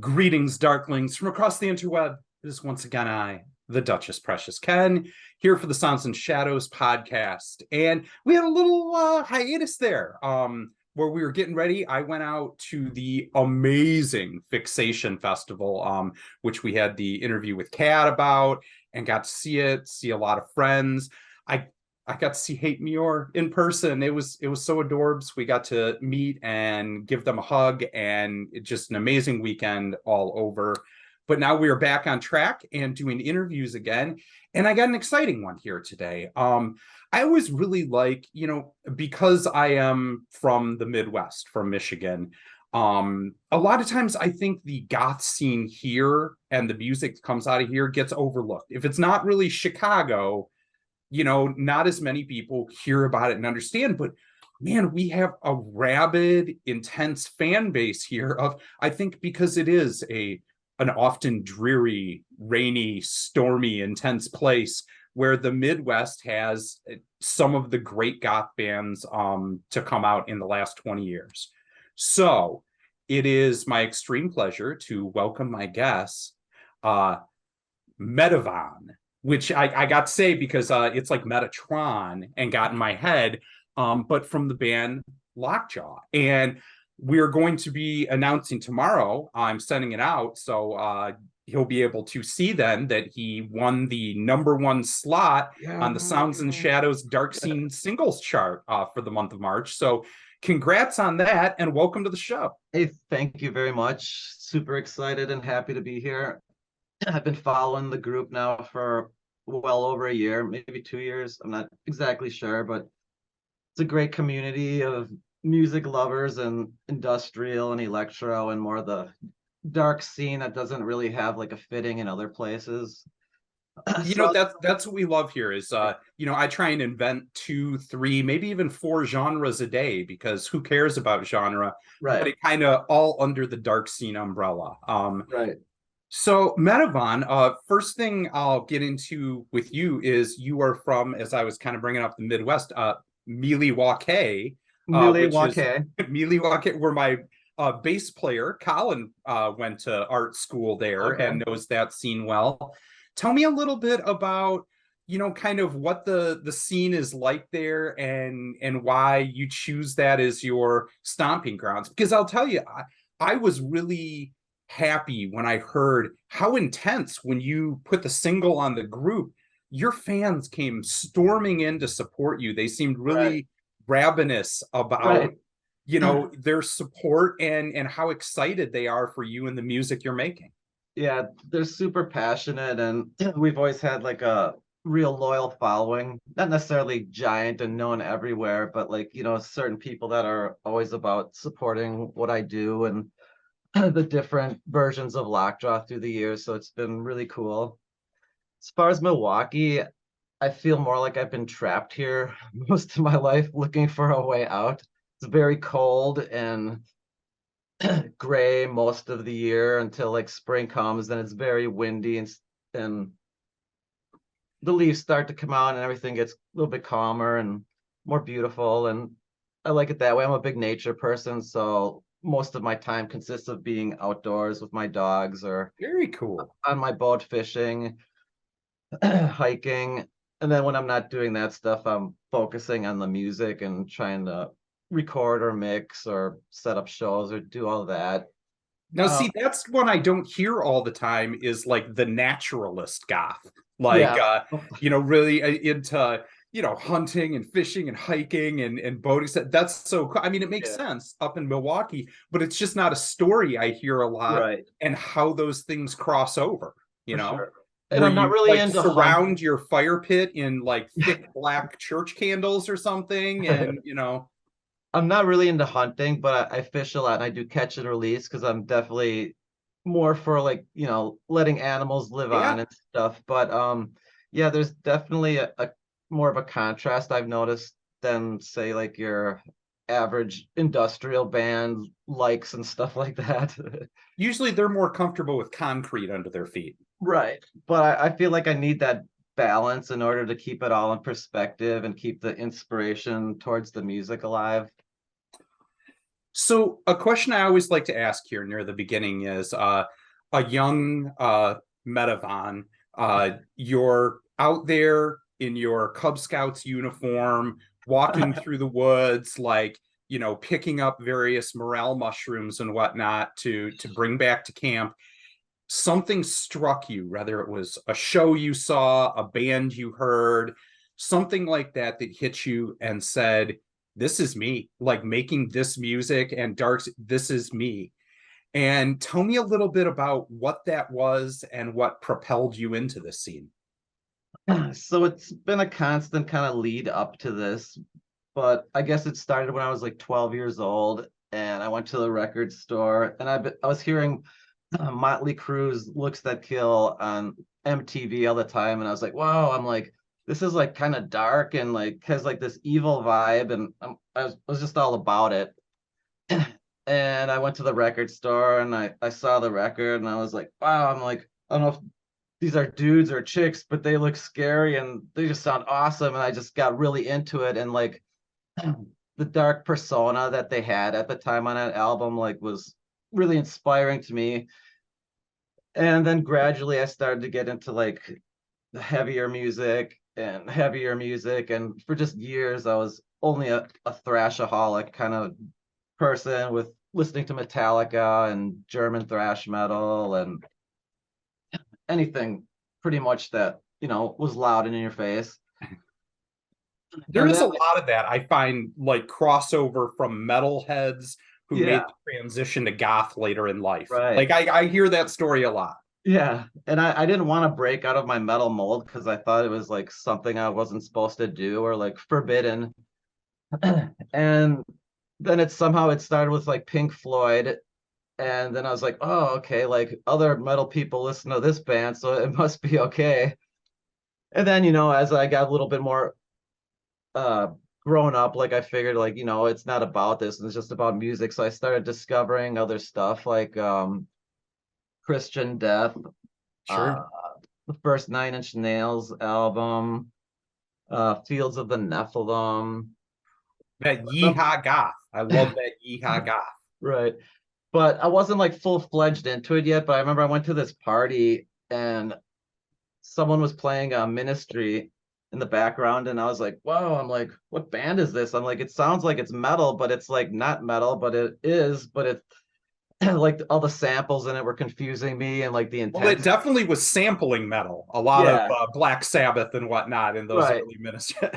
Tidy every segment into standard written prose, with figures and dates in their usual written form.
Greetings, Darklings, from across the interweb. It is once again I, the Duchess Precious Ken, here for the Sounds and Shadows podcast. And we had a little hiatus there where we were getting ready. I went out to the amazing Fixation Festival, which we had the interview with Kat about and got to see a lot of friends. I I got to see Hate Meteor in person. It was so adorbs. We got to meet and give them a hug, and it's just an amazing weekend all over. But now we are back on track and doing interviews again, and I got an exciting one here today. I always really like, because I am from the Midwest, from Michigan. A lot of times I think the goth scene here and the music that comes out of here gets overlooked. If it's not really Chicago, not as many people hear about it and understand, but man, we have a rabid, intense fan base here I think because it is an often dreary, rainy, stormy, intense place where the Midwest has some of the great goth bands to come out in the last 20 years. So it is my extreme pleasure to welcome my guest, Metavan, which I got to say because it's like Metatron and got in my head, but from the band Lockjaw. And we're going to be announcing tomorrow. I'm sending it out, so he'll be able to see then that he won the #1 slot on the Sounds and Shadows Dark Scene Singles chart for the month of March. So congrats on that, and welcome to the show. Hey, thank you very much. Super excited and happy to be here. I've been following the group now for well over a year, maybe 2 years. I'm not exactly sure, but it's a great community of music lovers and industrial and electro and more the dark scene that doesn't really have like a fitting in other places. That's what we love here is I try and invent 2, 3, maybe even 4 genres a day, because who cares about genre, right, but it kind of all under the dark scene umbrella. Right. So Metavan, first thing I'll get into with you is you are from, as I was kind of bringing up, the Midwest, Milwaukee, which is Milwaukee. Milwaukee, where my bass player Colin went to art school there Okay. and knows that scene well. Tell me a little bit about, kind of what the scene is like there, and why you choose that as your stomping grounds. Because I'll tell you, I was really happy when I heard how intense, when you put the single on the group, your fans came storming in to support you. They seemed really Right. ravenous about Right. their support and how excited they are for you and the music you're making. Yeah, they're super passionate, and we've always had like a real loyal following. Not necessarily giant and known everywhere, but like, certain people that are always about supporting what I do and the different versions of Lockjaw through the years. So it's been really cool. As far as Milwaukee, I feel more like I've been trapped here most of my life looking for a way out. It's very cold and gray most of the year until like spring comes. Then it's very windy, and the leaves start to come out and everything gets a little bit calmer and more beautiful. And I like it that way. I'm a big nature person, so most of my time consists of being outdoors with my dogs or Very cool. on my boat fishing, hiking. And then when I'm not doing that stuff, I'm focusing on the music and trying to record or mix or set up shows or do all that. Now, Uh, see, that's one I don't hear all the time, is like the naturalist goth, like, yeah, really into, hunting and fishing and hiking and boating. That's so cool. I mean, it makes yeah, sense up in Milwaukee, but it's just not a story I hear a lot, right, and how those things cross over, for sure. And where I'm not you really like into surround your fire pit in like thick black church candles or something, and, I'm not really into hunting, but I fish a lot and I do catch and release because I'm definitely more for like, letting animals live on yeah. and stuff. But yeah, there's definitely a more of a contrast I've noticed than say like your average industrial band likes and stuff like that. Usually they're more comfortable with concrete under their feet. Right. But I feel like I need that balance in order to keep it all in perspective and keep the inspiration towards the music alive. So a question I always like to ask here near the beginning is a young Metavan, you're out there in your Cub Scouts uniform, walking through the woods, like, picking up various morel mushrooms and whatnot to bring back to camp. Something struck you, whether it was a show you saw, a band you heard, something like that that hit you and said, this is me, like making this music and darks, this is me. And tell me a little bit about what that was and what propelled you into this scene. So it's been a constant kind of lead up to this, but I guess it started when I was like 12 years old and I went to the record store and I was hearing Motley Crue's Looks That Kill on MTV all the time. And I was like, whoa, I'm like, this is like kind of dark and like has like this evil vibe. And I was just all about it. And I went to the record store and I saw the record and I was like, wow, I'm like, I don't know if these are dudes or chicks, but they look scary and they just sound awesome. And I just got really into it. And like the dark persona that they had at the time on that album, like was really inspiring to me. And then gradually I started to get into like the heavier music and heavier music. And for just years, I was only a thrashaholic kind of person with listening to Metallica and German thrash metal and anything pretty much that, was loud and in your face. There And is then, a lot of that. I find like crossover from metalheads who made yeah, the transition to goth later in life. right. Like I hear that story a lot. Yeah. And I didn't want to break out of my metal mold because I thought it was like something I wasn't supposed to do or like forbidden. And then it started with like Pink Floyd. And then I was like, oh, okay, like other metal people listen to this band, so it must be okay. And then, as I got a little bit more uh grown up, like I figured like, it's not about this, it's just about music. So I started discovering other stuff like Christian Death, uh Sure. the first Nine Inch Nails album, Fields of the Nephilim. That yeehaw goth. I love that yeehaw goth. Right. But I wasn't like full-fledged into it yet. But I remember I went to this party and someone was playing a Ministry in the background, and I was like, "Whoa!" I'm like, "What band is this?" I'm like, "It sounds like it's metal, but it's like not metal, but it is." But it like all the samples in it were confusing me, and like the Well, it intense. definitely was sampling metal, a lot of Yeah, Black Sabbath and whatnot in those right. early ministries.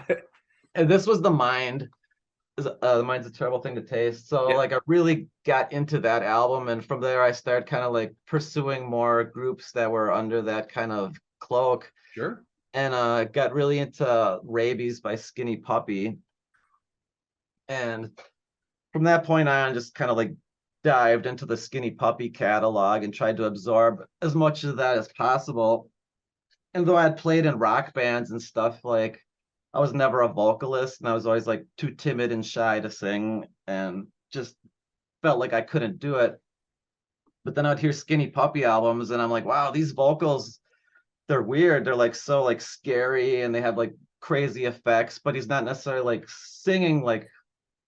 And this was the Mind. The Mind's a terrible thing to taste. So Yeah, like I really got into that album, and from there I started kind of like pursuing more groups that were under that kind of cloak, sure. and got really into Rabies by Skinny Puppy. And from that point on, just kind of like dived into the Skinny Puppy catalog and tried to absorb as much of that as possible. And though I had played in rock bands and stuff, like I was never a vocalist and I was always like too timid and shy to sing and just felt like I couldn't do it. But then I'd hear Skinny Puppy albums and I'm like, wow, these vocals, they're weird. They're like so like scary and they have like crazy effects, but he's not necessarily like singing like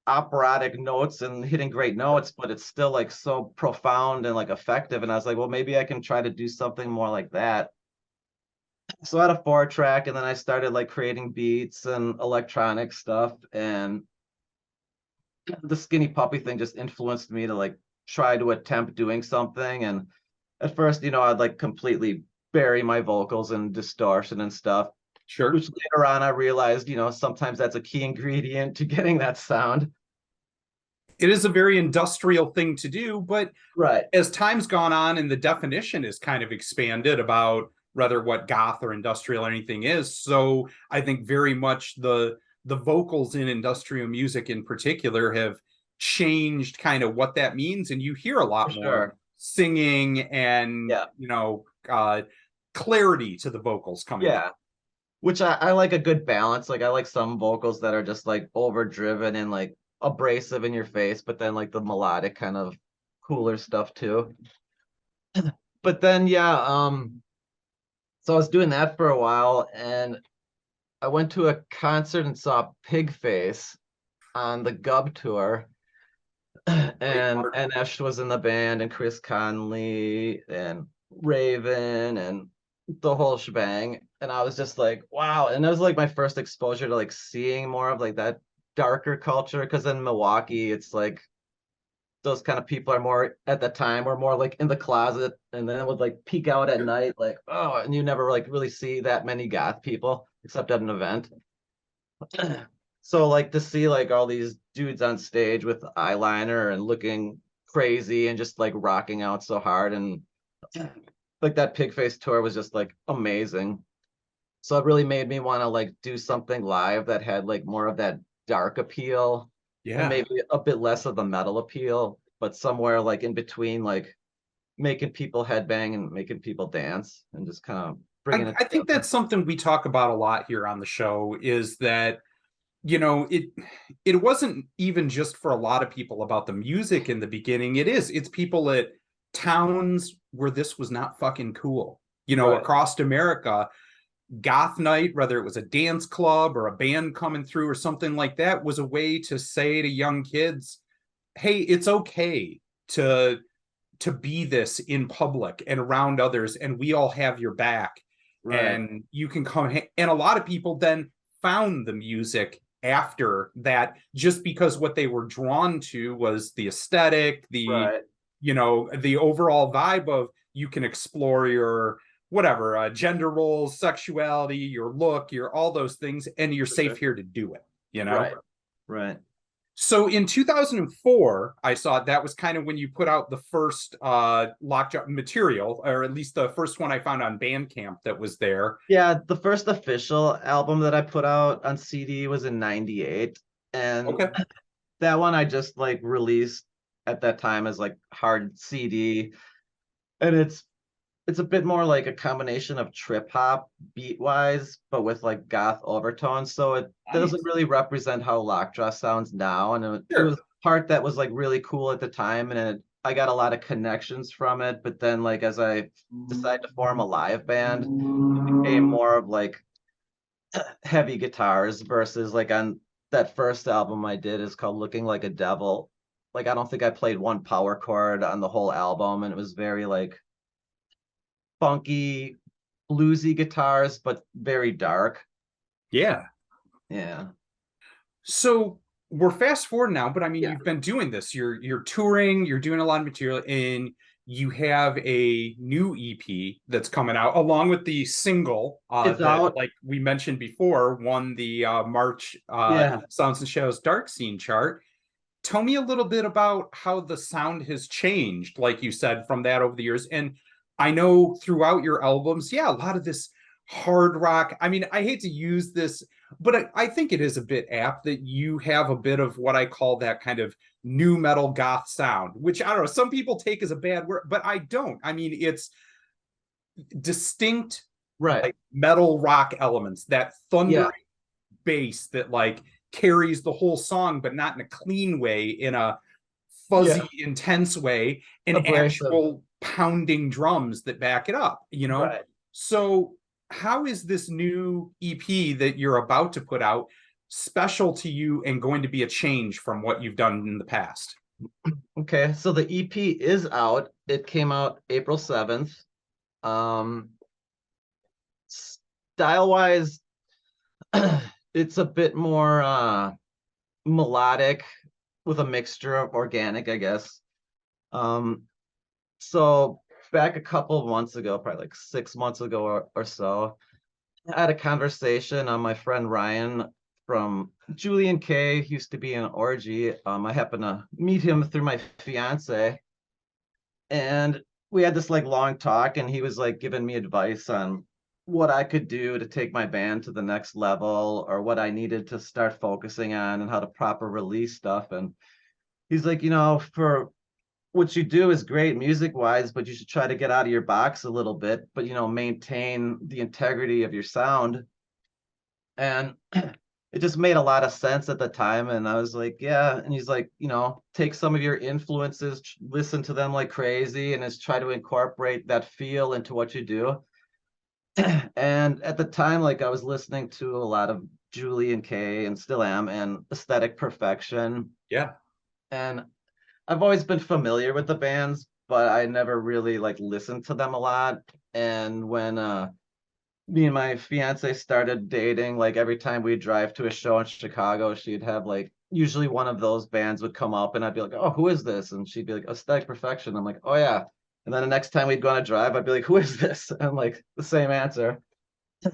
operatic notes and hitting great notes, but it's still like so profound and like effective. And I was like, well, maybe I can try to do something more like that. So I had a 4 track and then I started like creating beats and electronic stuff. And the Skinny Puppy thing just influenced me to like try to attempt doing something. And at first, I'd like completely bury my vocals in distortion and stuff, Sure. which later on I realized, sometimes that's a key ingredient to getting that sound. It is a very industrial thing to do, but Right. as time's gone on and the definition is kind of expanded about rather what goth or industrial or anything is, so I think very much the vocals in industrial music in particular have changed kind of what that means, and you hear a For lot more sure. singing and Yeah. clarity to the vocals coming out. Yeah. Which I like a good balance. Like I like some vocals that are just like overdriven and like abrasive in your face, but then like the melodic kind of cooler stuff too. But then yeah, so I was doing that for a while and I went to a concert and saw Pigface on the Gub tour. Great and partner. Esh was in the band, and Chris Conley and Raven and the whole shebang. And I was just like, wow. And it was like my first exposure to like seeing more of like that darker culture. Because in Milwaukee, it's like those kind of people are more at the time were more like in the closet and then would like peek out at night, like, oh, and you never like really see that many goth people except at an event. So like to see like all these dudes on stage with eyeliner and looking crazy and just like rocking out so hard, and like that Pigface tour was just like amazing. So it really made me want to like do something live that had like more of that dark appeal and Yeah. maybe a bit less of the metal appeal, but somewhere like in between, like making people headbang and making people dance and just kind of bringing it I think together. that's something we talk about a lot here on the show is that it wasn't even just for a lot of people about the music in the beginning. It's people at towns where this was not fucking cool, Right, across America. Goth night, whether it was a dance club or a band coming through or something like that, was a way to say to young kids, hey, it's okay to be this in public and around others, and we all have your back, right, and you can come. And a lot of people then found the music after that, just because what they were drawn to was the aesthetic, right. the overall vibe of, you can explore your whatever, gender roles, sexuality, your look, your all those things, and you're For safe sure. here to do it. Right, right. So in 2004, I saw that was kind of when you put out the first Lockjaw material, or at least the first one I found on Bandcamp that was there. Yeah, the first official album that I put out on CD was in 98. And Okay. that one I just like released at that time as like hard CD. And it's a bit more like a combination of trip hop beat wise, but with like goth overtones. So it doesn't Nice. really represent how Lockjaw sounds now. And it was Sure. a part that was like really cool at the time. And I got a lot of connections from it. But then like as I decided to form a live band, it became more of like heavy guitars versus like on that first album I did is called Looking Like a Devil. Like I don't think I played one power chord on the whole album, and it was very like funky, bluesy guitars, but very dark. Yeah. Yeah. So we're fast forward now, but I mean, Yeah. you've been doing this. You're touring, you're doing a lot of material, and you have a new EP that's coming out along with the single It's that, out. like we mentioned before, won the March Yeah. Sounds and Shadows Dark Scene chart. Tell me a little bit about how the sound has changed, like you said, from that over the years. And I know throughout your albums, yeah, a lot of this hard rock. I mean, I hate to use this, but I think it is a bit apt that you have a bit of what I call that kind of new metal goth sound, which I don't know, some people take as a bad word, but I don't. I mean, it's distinct, Right. like metal rock elements, that Yeah. thundering bass that like carries the whole song, but not in a clean way, in a Yeah. fuzzy, intense way, and Abrasive. actual pounding drums that back it up. Right. So, how is this new EP that you're about to put out special to you and going to be a change from what you've done in the past? Okay. So the EP is out. It came out April 7th. Um, Style wise, it's a bit more melodic with a mixture of organic, I guess. Um, so back a couple of months ago, probably like 6 months ago or so, I had a conversation on my friend Ryan from Julian K used to be in an orgy. I happened to meet him through my fiance, and we had this like long talk, and he was like giving me advice on what I could do to take my band to the next level or what I needed to start focusing on and how to proper release stuff. And he's like, for what you do is great music wise, but you should try to get out of your box a little bit, but maintain the integrity of your sound. And it just made a lot of sense at the time. And I was like, yeah. And he's like, take some of your influences, listen to them like crazy, and just try to incorporate that feel into what you do. And at the time, like I was listening to a lot of Julian K and still am, and Aesthetic Perfection. Yeah. And I've always been familiar with the bands, but I never really like listened to them a lot. And when me and my fiance started dating, like every time we drive to a show in Chicago, she'd have like usually one of those bands would come up and I'd be like, "Oh, who is this?" And she'd be like, "Aesthetic Perfection." I'm like, "Oh yeah." And then the next time we'd go on a drive, I'd be like, "Who is this?" And like the same answer.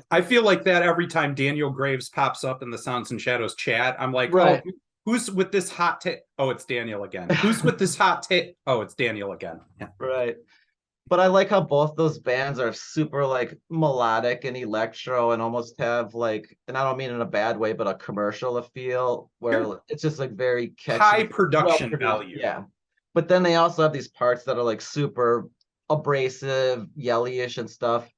I feel like that every time Daniel Graves pops up in the Sounds and Shadows chat. I'm like, oh, Right. who's with this hot take? Oh, it's Daniel again. Who's with this hot take? Oh, it's Daniel again. Yeah. Right. But I like how both those bands are super like melodic and electro and almost have like, and I don't mean in a bad way, but a commercial feel where Sure. it's just like very High catchy, well production produced. value. Yeah. But then they also have these parts that are like super abrasive, yelly-ish and stuff.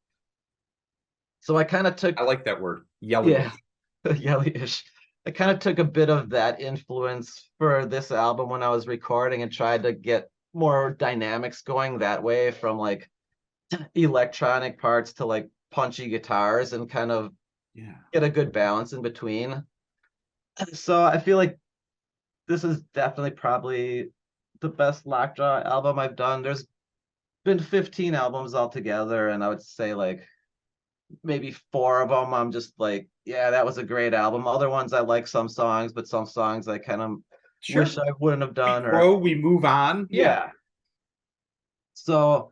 So I kind of took, I like that word, yeah, yelly-ish. yelly-ish. I kind of took a bit of that influence for this album when I was recording and tried to get more dynamics going that way from like electronic parts to like punchy guitars and kind of Yeah. get a good balance in between. So I feel like this is definitely probably the best Lockjaw album I've done. There's been 15 albums altogether, and I would say like maybe four of them I'm just like, yeah, that was a great album. Other ones I like some songs, but some songs I kind of wish Sure. I wouldn't have We done or grow, we move on. Yeah. yeah. So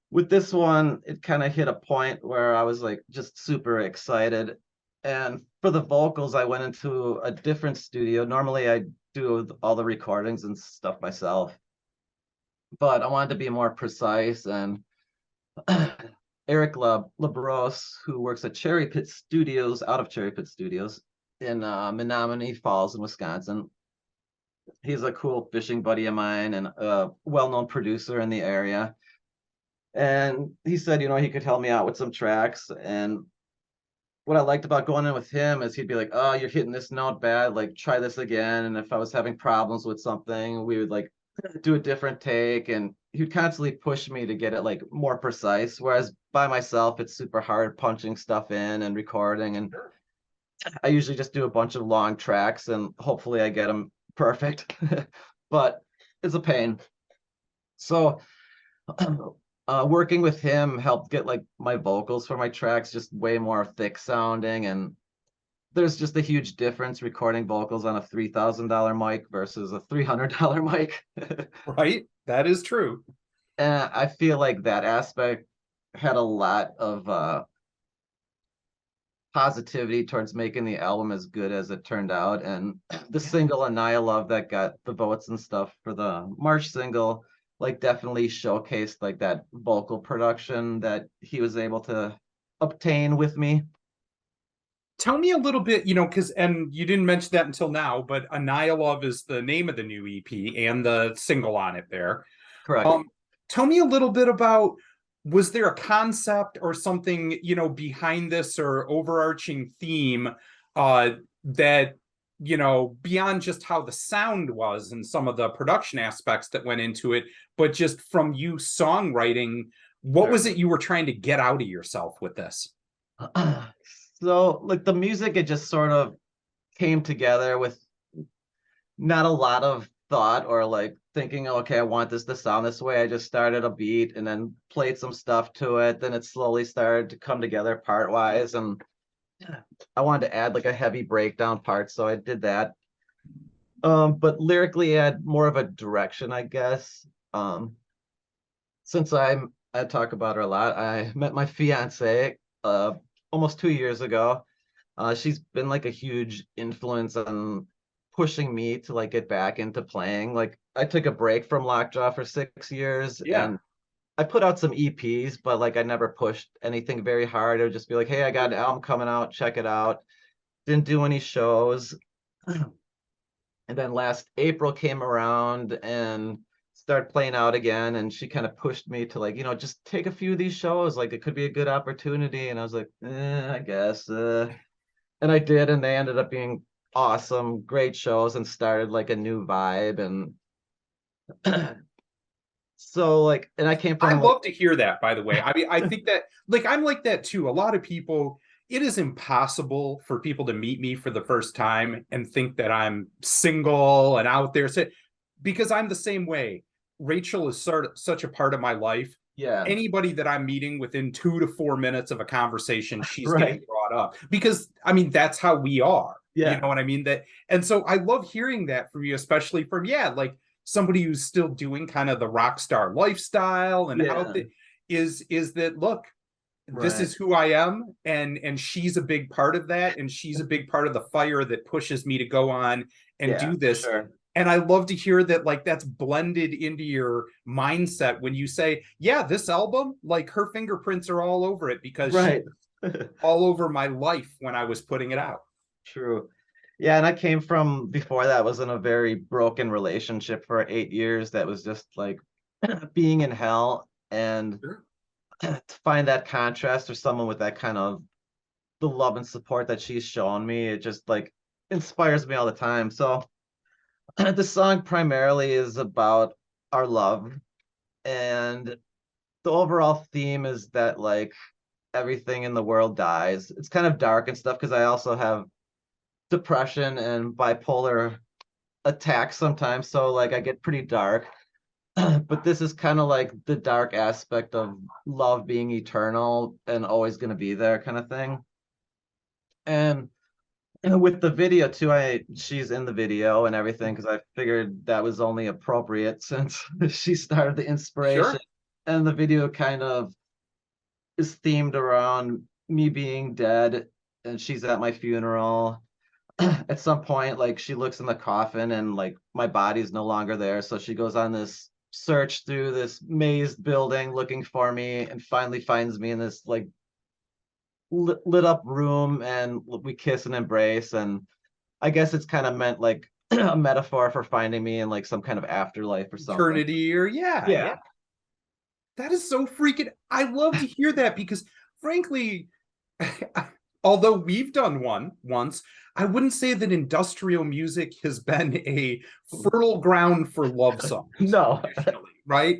with this one, it kind of hit a point where I was like just super excited. And for the vocals, I went into a different studio. Normally, I do all the recordings and stuff myself, but I wanted to be more precise. And Eric Labros, who works at Cherry Pit Studios, out of Cherry Pit Studios in Menominee Falls in Wisconsin, he's a cool fishing buddy of mine and a well-known producer in the area. And he said, he could help me out with some tracks. And what I liked about going in with him is he'd be like, "Oh, you're hitting this note bad. Like, try this again." And if I was having problems with something, we would like do a different take. And he'd constantly push me to get it like more precise. Whereas by myself, it's super hard punching stuff in and recording. And I usually just do a bunch of long tracks and hopefully I get them perfect. But it's a pain. So working with him helped get like my vocals for my tracks just way more thick sounding, and there's just a huge difference recording vocals on a $3,000 mic versus a $300 mic. Right. That is true. And I feel like that aspect had a lot of positivity towards making the album as good as it turned out. And the Yeah. single Anaya Love that got the votes and stuff for the March single, like definitely showcased like that vocal production that he was able to obtain with me. Tell me a little bit, because, and you didn't mention that until now, but Anihilov is the name of the new EP and the single on it there. Correct. Um, Tell me a little bit about, was there a concept or something, behind this or overarching theme that, beyond just how the sound was and some of the production aspects that went into it, but just from you songwriting, what Sure. was it you were trying to get out of yourself with this? So like the music, it just sort of came together with not a lot of thought or like thinking, okay, I want this to sound this way. I just started a beat and then played some stuff to it. Then it slowly started to come together part wise. And I wanted to add like a heavy breakdown part. So I did that. But lyrically, I had more of a direction, I guess. Since I talk about her a lot, I met my fiance almost 2 years ago. She's been like a huge influence on pushing me to like get back into playing. Like I took a break from Lockjaw for 6 years Yeah. and I put out some EPs, but like I never pushed anything very hard. It would just be like, hey, I got an album coming out, check it out. Didn't do any shows. And then last April came around and started playing out again. And she kind of pushed me to like, just take a few of these shows. Like it could be a good opportunity. And I was like, I guess. And I did, and they ended up being awesome, great shows, and started like a new vibe. And so, like, and I came I from like, love to hear that, by the way. I mean, I think that, like, I'm like that too. A lot of people, it is impossible for people to meet me for the first time and think that I'm single and out there. So because I'm the same way. Rachel is such a part of my life. Yeah. Anybody that I'm meeting within 2 to 4 minutes of a conversation, she's getting Right. brought up because I mean that's how we are. You Yeah. know what I mean? That and so I love hearing that from you, especially from like somebody who's still doing kind of the rock star lifestyle and how Yeah. is that look, this Right. is who I am, and she's a big part of that, and she's a big part of the fire that pushes me to go on and Yeah, do for this. sure. And I love to hear that like that's blended into your mindset when you say, yeah, this album, like her fingerprints are all over it because she Right. was all over my life when I was putting it out. True. Yeah, and I came from before that was in a very broken relationship for 8 years that was just like being in hell. And Sure. to find that contrast or someone with that kind of the love and support that she's shown me, it just like inspires me all the time. So the song primarily is about our love, and the overall theme is that like everything in the world dies. It's kind of dark and stuff because I also have depression and bipolar attacks sometimes, so like I get pretty dark. But this is kind of like the dark aspect of love being eternal and always going to be there kind of thing. And with the video too, I she's in the video and everything because I figured that was only appropriate since she started the inspiration. Sure. And the video kind of is themed around me being dead and she's at my funeral. At some point, like she looks in the coffin and like my body's no longer there. So she goes on this search through this mazed building looking for me and finally finds me in this like lit up room and we kiss and embrace. And I guess it's kind of meant like a metaphor for finding me in like some kind of afterlife or something. Eternity or yeah. Yeah. That is so freaking I love to hear that because frankly, although we've done one once, I wouldn't say that industrial music has been a fertile ground for love songs No. traditionally, right?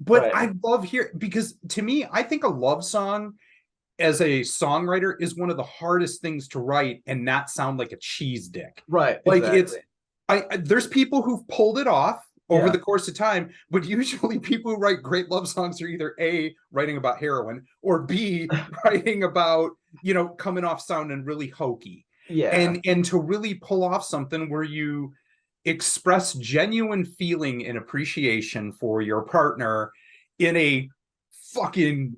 But Right. I love here because to me, I think a love song as a songwriter is one of the hardest things to write and not sound like a cheese dick. Right. Like it's Exactly. there's people who've pulled it off over Yeah. the course of time, but usually people who write great love songs are either A, writing about heroin, or B, writing about, coming off sounding really hokey. Yeah. And to really pull off something where you express genuine feeling and appreciation for your partner in a fucking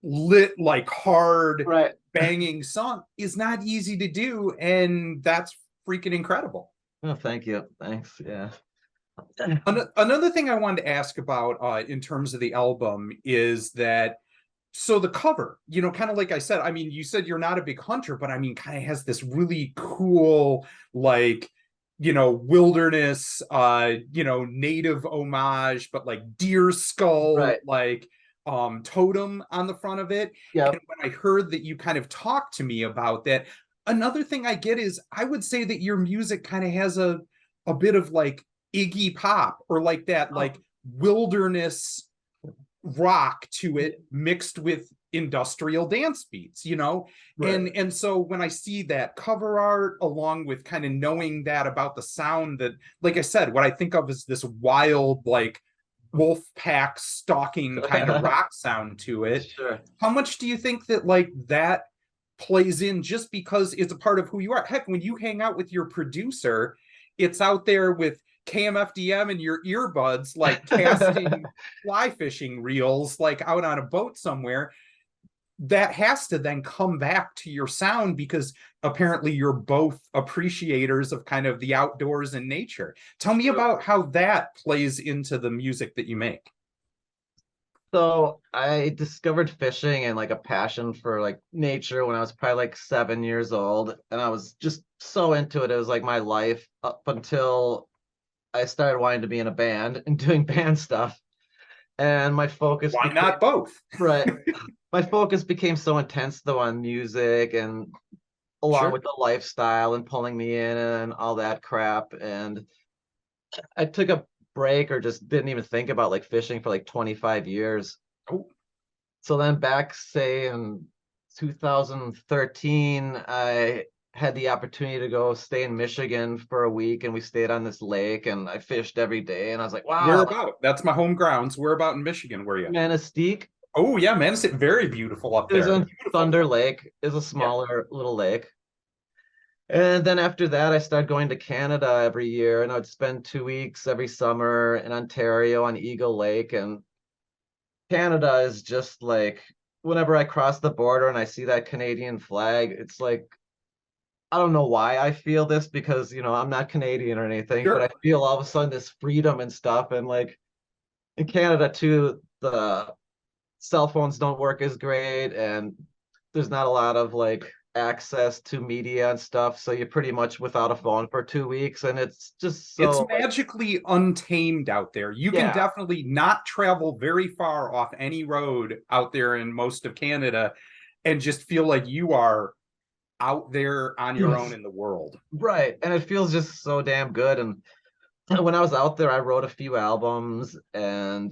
lit, like hard, Right. banging song is not easy to do. And that's freaking incredible. Oh, thank you. Thanks. Yeah. Another thing I wanted to ask about in terms of the album is that so the cover, kind of like I said, I mean, you said you're not a big hunter, but I mean, kind of has this really cool, like, wilderness, native homage, but like deer skull, Right. like totem on the front of it. And Yep. when I heard that you kind of talked to me about that, another thing I get is I would say that your music kind of has a bit of like Iggy Pop or like that, Oh, like wilderness rock to it mixed with industrial dance beats, right. and so when I see that cover art along with kind of knowing that about the sound that, like I said, what I think of as this wild, like wolf pack stalking kind of rock sound to it, Sure. how much do you think that like that plays in just because it's a part of who you are? Heck, when you hang out with your producer, it's out there with KMFDM and your earbuds, like casting fly fishing reels, like out on a boat somewhere. That has to then come back to your sound because apparently you're both appreciators of kind of the outdoors and nature. Tell me True. about how that plays into the music that you make. So I discovered fishing and like a passion for like nature when I was probably like 7 years old, and I was just so into it. It was like my life up until I started wanting to be in a band and doing band stuff. And my focus Why became not both? right. My focus became so intense though on music and along Sure. with the lifestyle and pulling me in and all that crap. And I took a break or just didn't even think about like fishing for like 25 years. Oh, So then back say in 2013, I had the opportunity to go stay in Michigan for a week, and we stayed on this lake, and I fished every day, and I was like, Where wow, about? That's my home grounds. Where about in Michigan were you? Manistee. Oh yeah, man, it's very beautiful up It was there. on Beautiful. Thunder Lake, is a Yeah. smaller little lake. And then after that, I started going to Canada every year, and I'd spend 2 weeks every summer in Ontario on Eagle Lake. And Canada is just like, whenever I cross the border and I see that Canadian flag, it's like, I don't know why I feel this because, I'm not Canadian or anything, but I Sure. feel all of a sudden this freedom and stuff. And like in Canada too, the cell phones don't work as great, and there's not a lot of like access to media and stuff, so you're pretty much without a phone for 2 weeks, and it's just It's so like, magically untamed out there. You can yeah. definitely not travel very far off any road out there in most of Canada and just feel like you are out there on your own Yes, in the world. right, and it feels just so damn good. And when I was out there, I wrote a few albums, and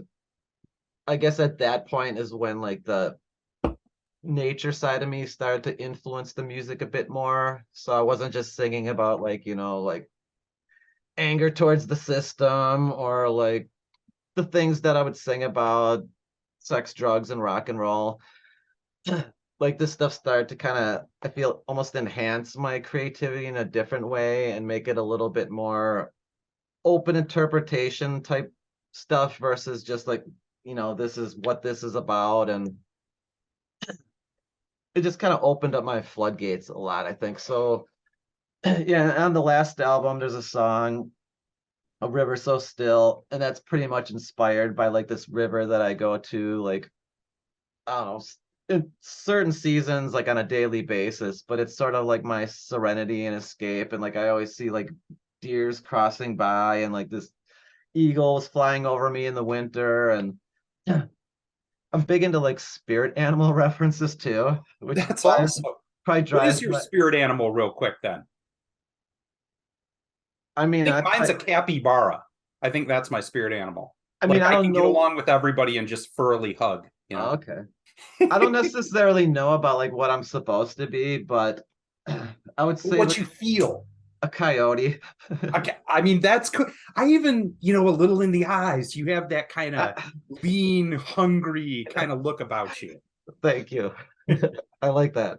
I guess at that point is when like the nature side of me started to influence the music a bit more, so I wasn't just singing about like like anger towards the system, or like the things that I would sing about sex, drugs, and rock and roll. Like this stuff started to kind of, I feel, almost enhance my creativity in a different way and make it a little bit more open interpretation type stuff versus just like, this is what this is about. And it just kind of opened up my floodgates a lot, I think. So, yeah, on the last album, there's a song, A River So Still, and that's pretty much inspired by like this river that I go to, like, I don't know, in certain seasons, like on a daily basis, but it's sort of like my serenity and escape. And like I always see like deers crossing by, and like this eagle is flying over me in the winter. And I'm big into like spirit animal references too, which That's drives awesome. probably What is drives your my, spirit animal, real quick, then? I I mean, think mine's a capybara. I think that's my spirit animal. Like I I don't can get know. along with everybody and just thoroughly hug, you Oh, know. okay. I don't necessarily know about like what I'm supposed to be, but I would say What like you feel. a coyote. Okay, I mean that's cool. I even, a little in the eyes. You have that kind of lean, hungry kind of look about you. Thank you. I like that.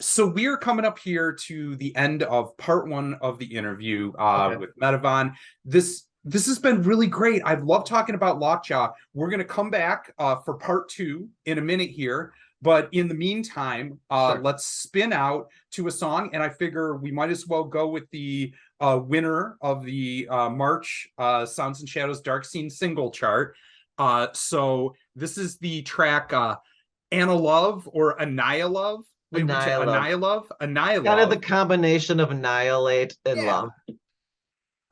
So we're coming up here to the end of part one of the interview Okay. with Metavan. This has been really great. I've loved talking about Lockjaw. We're going to come back for part two in a minute here. But in the meantime, Sure. let's spin out to a song. And I figure we might as well go with the winner of the March Sounds and Shadows Dark Scene single chart. So this is the track Anna Love or Anaya Love. Wait, which Annihilate. Anaya Kind of the Love. combination of annihilate and Yeah.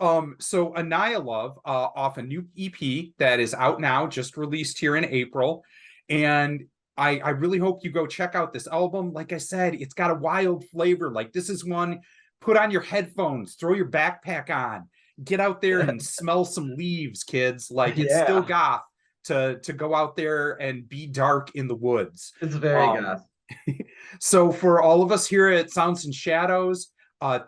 love. So Anaya Love, off a new EP that is out now, just released here in April. And I really hope you go check out this album. Like I said, it's got a wild flavor. Like this is one, put on your headphones, throw your backpack on, get out there and smell some leaves, kids. Like it's still Yeah, goth to go out there and be dark in the woods. it's very Um, goth. So for all of us here at Sounds and Shadows,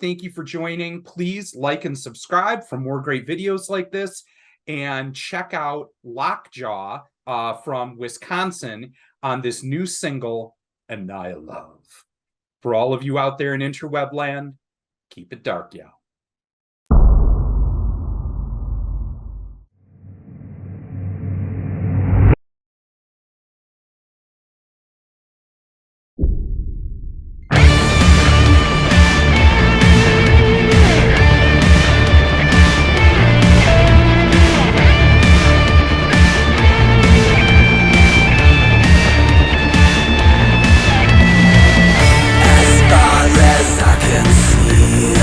thank you for joining. Please like and subscribe for more great videos like this, and check out Lockjaw from Wisconsin on this new single, Annihilove. For all of you out there in interweb land, keep it dark, y'all. As far as I can see,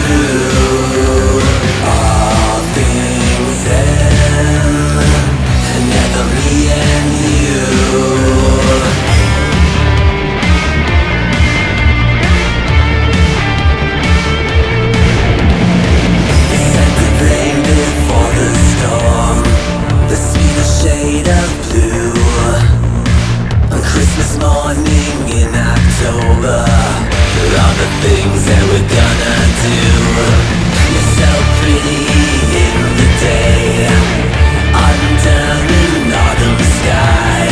through all things end, and never me and you. Before the storm, the sweetest shade of blue. On Christmas morning in October, all the things that we're gonna do. You're so pretty in the day, under an autumn sky.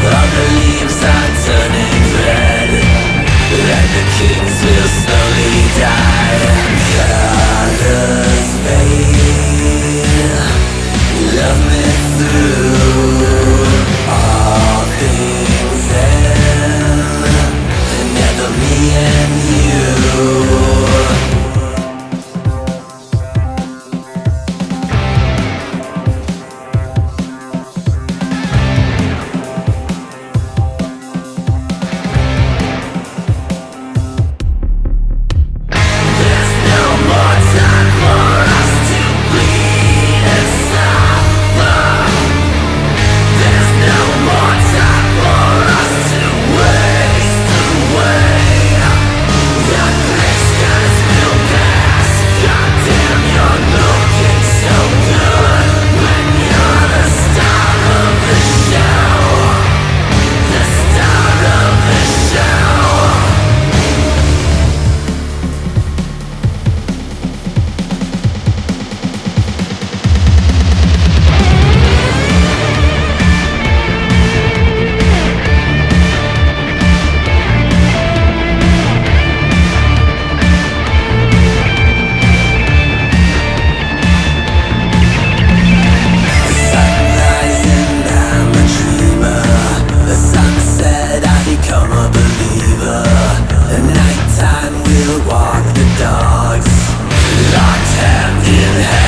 All the leaves are turning red, and the kings will slowly die. Colors fade, love me through all things end, and never me and you. There's no more time for us to bleed and suffer. There's no more time for us to waste away. The gray skies will pass. Goddamn, you're looking so good when you're the star of the show. The star of the show. Sunrise and I'm a dreamer. The sunset I become a believer. At nighttime we'll walk the dogs, locked hand in hand.